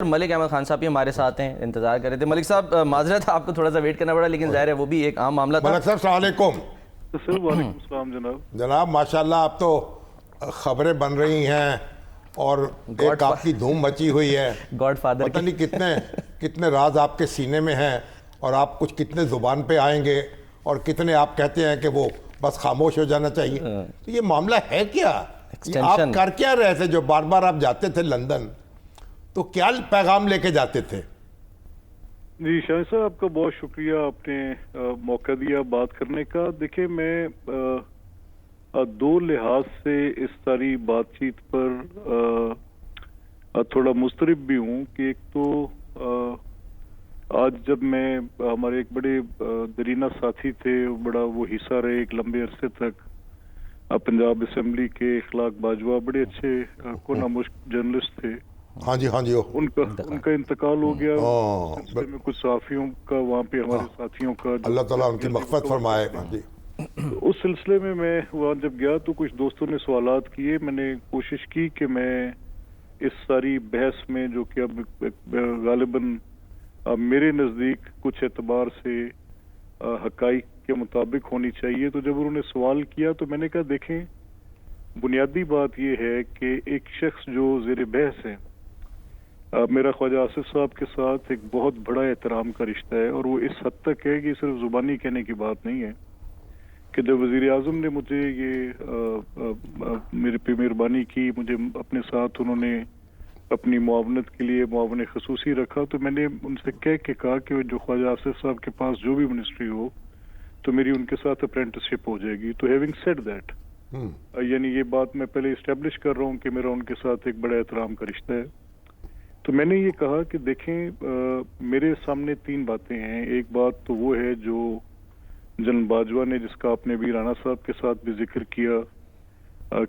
ملک احمد خان صاحب بھی ہمارے ساتھ ہیں، انتظار کر رہے تھے۔ ملک صاحب معذرت آپ کو تھوڑا سا ویٹ کرنا پڑا، لیکن ظاہر ہے وہ بھی ایک عام معاملہ تھا۔ ملک صاحب السلام علیکم۔ سر وعلیکم السلام جناب۔ جناب ماشاءاللہ آپ تو خبریں بن رہی ہیں اور ایک آپ کی دھوم مچی ہوئی ہے، گاڈ فادر پتہ نہیں کتنے راز آپ کے سینے میں ہیں، اور آپ کچھ کتنے زبان پہ آئیں گے اور کتنے آپ کہتے ہیں کہ وہ بس خاموش ہو جانا چاہیے۔ تو یہ معاملہ ہے کیا؟ آپ کر کیا رہے تھے جو بار بار آپ جاتے تھے لندن؟ تو کیا پیغام لے کے جاتے تھے؟ جی شاہد صاحب آپ کا بہت شکریہ، آپ نے موقع دیا بات کرنے کا۔ دیکھیں میں دو لحاظ سے اس ساری بات چیت پر تھوڑا مضطرب بھی ہوں کہ ایک تو آج جب میں ہمارے ایک بڑے درینہ ساتھی تھے، بڑا وہ حصہ رہے ایک لمبے عرصے تک پنجاب اسمبلی کے، اخلاق باجوہ، بڑے اچھے کونا مشک جرنلسٹ تھے۔ ہاں جی ان کا انتقال ہو گیا۔ سلسلے میں کچھ صحافیوں کا وہاں پہ ہمارے ساتھیوں کا، اللہ تعالیٰ ان کی مغفرت فرمائے۔ اس سلسلے میں وہاں جب گیا تو کچھ دوستوں نے سوالات کیے، میں نے کوشش کی کہ میں اس ساری بحث میں جو کہ اب غالباً میرے نزدیک کچھ اعتبار سے حقائق کے مطابق ہونی چاہیے، تو جب انہوں نے سوال کیا تو میں نے کہا دیکھیں بنیادی بات یہ ہے کہ ایک شخص جو زیر بحث ہے، میرا خواجہ آصف صاحب کے ساتھ ایک بہت بڑا احترام کا رشتہ ہے، اور وہ اس حد تک ہے کہ صرف زبانی کہنے کی بات نہیں ہے کہ جب وزیر اعظم نے مجھے یہ میرے پہ مہربانی کی، مجھے اپنے ساتھ انہوں نے اپنی معاونت کے لیے معاون خصوصی رکھا، تو میں نے ان سے کہہ کے کہا کہ جو خواجہ آصف صاحب کے پاس جو بھی منسٹری ہو تو میری ان کے ساتھ اپرینٹسشپ ہو جائے گی۔ تو ہیونگ سیڈ دیٹ، یعنی یہ بات میں پہلے اسٹیبلش کر رہا ہوں کہ میرا ان کے ساتھ ایک بڑا احترام کا رشتہ ہے۔ تو میں نے یہ کہا کہ دیکھیں میرے سامنے تین باتیں ہیں۔ ایک بات تو وہ ہے جو جنرل باجوہ نے، جس کا آپ نے بھی رانا صاحب کے ساتھ بھی ذکر کیا،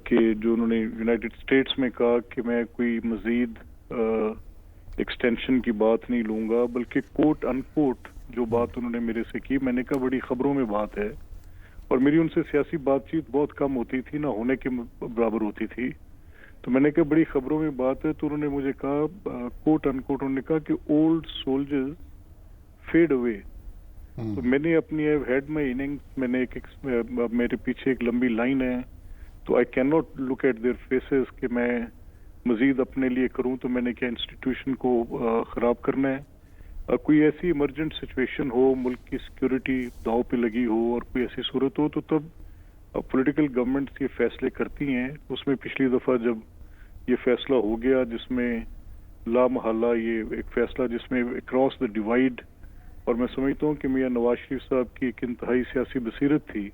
کہ جو انہوں نے یونائٹڈ اسٹیٹس میں کہا کہ میں کوئی مزید ایکسٹینشن کی بات نہیں لوں گا، بلکہ کوٹ ان کوٹ جو بات انہوں نے میرے سے کی، میں نے کہا بڑی خبروں میں بات ہے، اور میری ان سے سیاسی بات چیت بہت کم ہوتی تھی، نہ ہونے کے برابر ہوتی تھی، تو میں نے کہا بڑی خبروں میں بات ہے۔ تو انہوں نے مجھے کہا کوٹ ان کوٹ، انہوں نے کہا کہ اولڈ سولجرز فیڈ اوے۔ تو میں نے اپنی ہیڈ میں اننگز، میں نے میرے پیچھے ایک لمبی لائن ہے، تو I can not look at their faces کہ میں مزید اپنے لیے کروں، تو میں نے کیا انسٹیٹیوشن کو خراب کرنا ہے۔ کوئی ایسی ایمرجنٹ سچویشن ہو، ملک کی سیکیورٹی داؤ پہ لگی ہو اور کوئی ایسی صورت ہو، تو تب پولیٹیکل گورنمنٹس یہ فیصلے کرتی ہیں۔ اس میں پچھلی دفعہ جب یہ فیصلہ ہو گیا جس میں لا محالہ یہ ایک فیصلہ جس میں اکراس دا ڈیوائڈ، اور میں سمجھتا ہوں کہ میاں نواز شریف صاحب کی ایک انتہائی سیاسی بصیرت تھی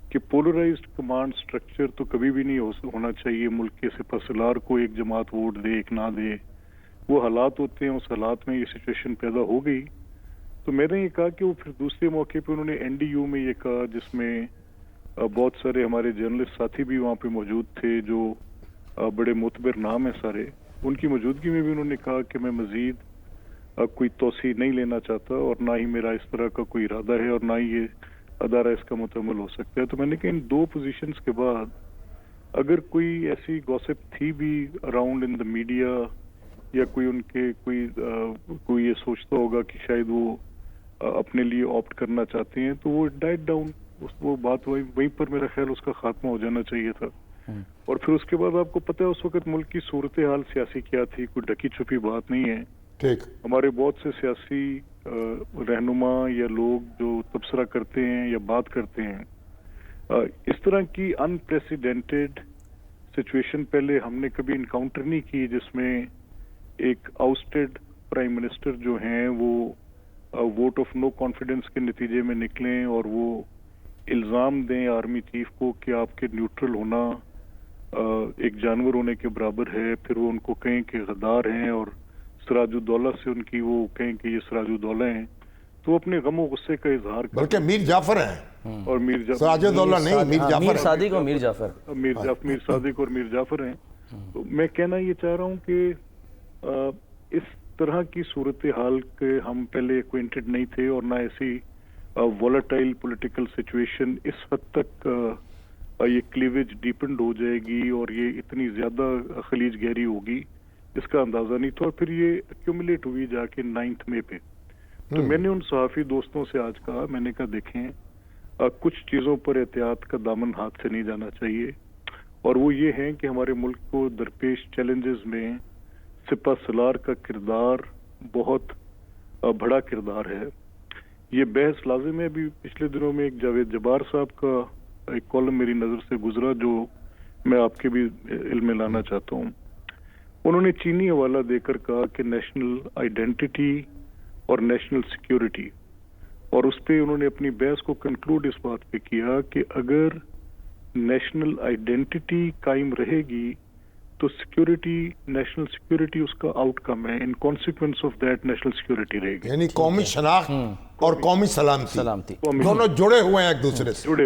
کہ پولرائزڈ کمانڈ سٹرکچر تو کبھی بھی نہیں ہونا چاہیے۔ ملک کے سپہ سالار کو ایک جماعت ووٹ دے، ایک نہ دے، وہ حالات ہوتے ہیں، اس حالات میں یہ سچویشن پیدا ہو گئی۔ تو میں نے یہ کہا کہ وہ پھر دوسرے موقع پہ انہوں نے این ڈی یو میں یہ کہا، جس میں بہت سارے ہمارے جرنلسٹ ساتھی بھی وہاں پہ موجود تھے جو بڑے معتبر نام ہیں سارے، ان کی موجودگی میں بھی انہوں نے کہا کہ میں مزید کوئی توسیع نہیں لینا چاہتا، اور نہ ہی میرا اس طرح کا کوئی ارادہ ہے، اور نہ ہی یہ ادارہ اس کا مکمل ہو سکتا ہے۔ تو میں نے کہا ان دو پوزیشنز کے بعد اگر کوئی ایسی گوسپ تھی بھی اراؤنڈ ان دا میڈیا، یا کوئی ان کے کوئی یہ سوچتا ہوگا کہ شاید وہ اپنے لیے آپٹ کرنا چاہتے ہیں، تو وہ ڈائٹ ڈاؤن، وہ بات وہیں پر میرا خیال اس کا خاتمہ ہو جانا چاہیے تھا۔ اور پھر اس کے بعد آپ کو پتہ ہے اس وقت ملک کی صورتحال سیاسی کیا تھی، کوئی ڈھکی چھپی بات نہیں ہے۔ ٹھیک، ہمارے بہت سے سیاسی رہنما یا لوگ جو تبصرہ کرتے ہیں یا بات کرتے ہیں، اس طرح کی ان پریسیڈنٹڈ سچویشن پہلے ہم نے کبھی انکاؤنٹر نہیں کی، جس میں ایک آؤسٹڈ پرائم منسٹر جو ہیں وہ ووٹ آف نو کانفیڈنس کے نتیجے میں نکلیں اور وہ الزام دیں آرمی چیف کو کہ آپ کے نیوٹرل ہونا ایک جانور ہونے کے برابر ہے، پھر وہ ان کو کہیں کہ غدار ہیں، اور سراج الدولہ سے ان کی وہ کہیں کہ یہ سراج الدولہ ہیں، تو وہ اپنے غم و غصے کا اظہار کریں، بلکہ میر جعفر ہیں، اور میر سراج الدولہ نہیں، میر جعفر، میر صادق اور میر جعفر، میر صادق اور میر جعفر ہیں۔ تو میں کہنا یہ چاہ رہا ہوں کہ اس طرح کی صورتحال کے ہم پہلے ایکوینٹڈ نہیں تھے، اور نہ ایسی وولٹائل پولیٹیکل سچویشن اس حد تک یہ کلیویج ڈیپنڈ ہو جائے گی اور یہ اتنی زیادہ خلیج گہری ہوگی اس کا اندازہ نہیں تھا, اور پھر یہ ایکومولیٹ ہوئی جا کے 9 مئی پہ. تو میں نے ان صحافی دوستوں سے آج کہا, میں نے کہا دیکھیں کچھ چیزوں پر احتیاط کا دامن ہاتھ سے نہیں جانا چاہیے, اور وہ یہ ہیں کہ ہمارے ملک کو درپیش چیلنجز میں سپہ سالار کا کردار بہت بڑا کردار ہے. یہ بحث لازم ہے. ابھی پچھلے دنوں میں ایک جاوید جبار صاحب کا ایک کالم میری نظر سے گزرا جو میں آپ کے بھی علم میں لانا چاہتا ہوں. انہوں نے چینی حوالہ دے کر کہا کہ نیشنل آئیڈینٹی اور نیشنل سیکیورٹی, اور اس پہ انہوں نے اپنی بحث کو کنکلوڈ اس بات پہ کیا کہ اگر نیشنل آئیڈینٹی قائم رہے گی تو سیکیورٹی, نیشنل سیکیورٹی اس کا آؤٹ کم ہے. In consequence of that national security رہے گی. یعنی قومی شناخت اور قومی سلامتی سلامتی دونوں جڑے ہوئے ہیں ایک دوسرے سے.